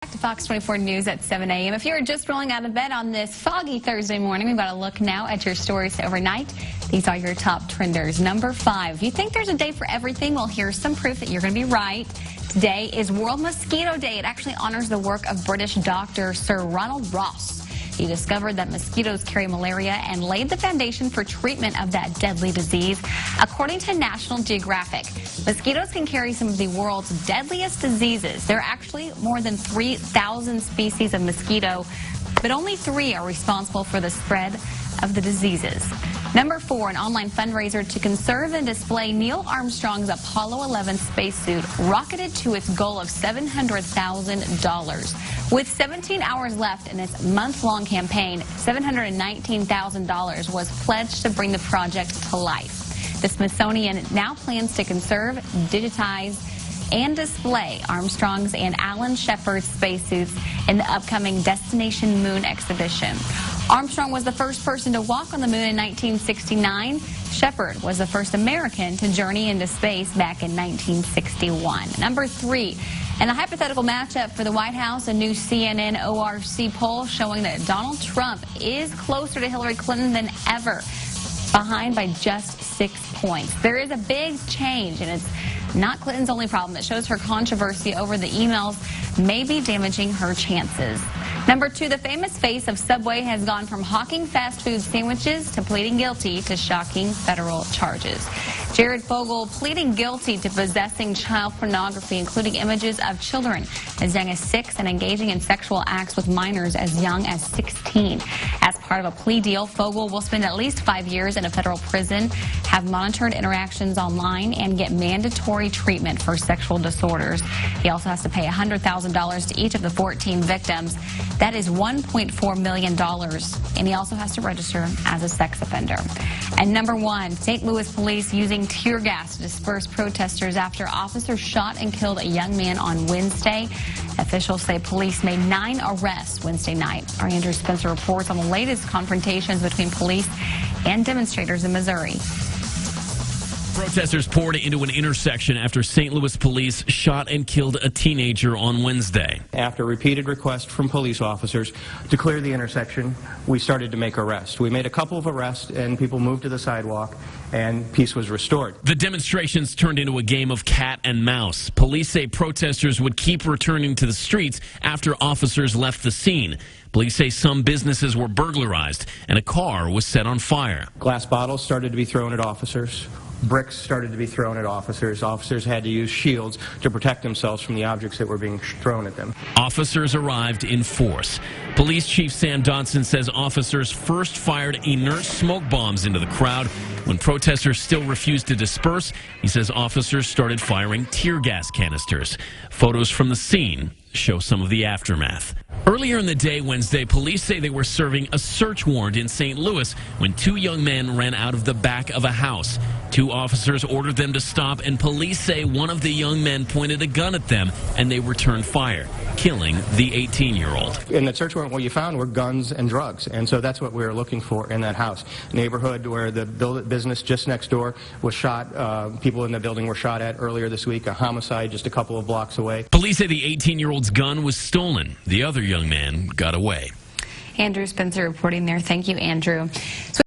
Back to Fox 24 News at 7 a.m. If you're just rolling out of bed on this foggy Thursday morning, we've got a look now at your stories overnight. These are your top trenders. Number 5. If you think there's a day for everything, well, here's some proof that you're going to be right. Today is World Mosquito Day. It actually honors the work of British doctor Sir Ronald Ross. He discovered that mosquitoes carry malaria and laid the foundation for treatment of that deadly disease. According to National Geographic, mosquitoes can carry some of the world's deadliest diseases. There are actually more than 3,000 species of mosquito, but only 3 are responsible for the spread of the diseases. Number 4, an online fundraiser to conserve and display Neil Armstrong's Apollo 11 spacesuit rocketed to its goal of $700,000. With 17 hours left in its month-long campaign, $719,000 was pledged to bring the project to life. The Smithsonian now plans to conserve, digitize, and display Armstrong's and Alan Shepard's spacesuits in the upcoming Destination Moon exhibition. Armstrong was the first person to walk on the moon in 1969. Shepard was the first American to journey into space back in 1961. Number 3, and a hypothetical matchup for the White House, a new CNN ORC poll showing that Donald Trump is closer to Hillary Clinton than ever, behind by just 6 points. There is a big change, and it's not Clinton's only problem. It shows her controversy over the emails may be damaging her chances. Number 2, the famous face of Subway has gone from hawking fast food sandwiches to pleading guilty to shocking federal charges. Jared Fogle pleading guilty to possessing child pornography, including images of children as young as 6 and engaging in sexual acts with minors as young as 16. As part of a plea deal, Fogle will spend at least 5 years in a federal prison, have monitored interactions online, and get mandatory treatment for sexual disorders. He also has to pay $100,000 to each of the 14 victims. That is $1.4 million. And he also has to register as a sex offender. And number 1, St. Louis police using tear gas to disperse protesters after officers shot and killed a young man on Wednesday. Officials say police made 9 arrests Wednesday night. Our Andrew Spencer reports on the latest confrontations between police and demonstrators in Missouri. Protesters poured into an intersection after St. Louis police shot and killed a teenager on Wednesday. After repeated requests from police officers to clear the intersection, we started to make arrests. We made a couple of arrests, and people moved to the sidewalk, and peace was restored. The demonstrations turned into a game of cat and mouse. Police say protesters would keep returning to the streets after officers left the scene. Police say some businesses were burglarized, and a car was set on fire. Glass bottles started to be thrown at officers. Bricks started to be thrown at officers. Officers had to use shields to protect themselves from the objects that were being thrown at them. Officers arrived in force. Police Chief Sam Dodson says officers first fired inert smoke bombs into the crowd. When protesters still refused to disperse, he says officers started firing tear gas canisters. Photos from the scene show some of the aftermath. Earlier in the day Wednesday, police say they were serving a search warrant in St. Louis when 2 young men ran out of the back of a house. 2 officers ordered them to stop, and police say one of the young men pointed a gun at them, and they returned fire, killing the 18-year-old. In that search warrant, what you found were guns and drugs, and so that's what we were looking for in that house. Neighborhood where the business just next door was shot. People in the building were shot at earlier this week. A homicide just a couple of blocks away. Police say the 18-year-old's gun was stolen. The other young man got away. Andrew Spencer reporting there. Thank you, Andrew.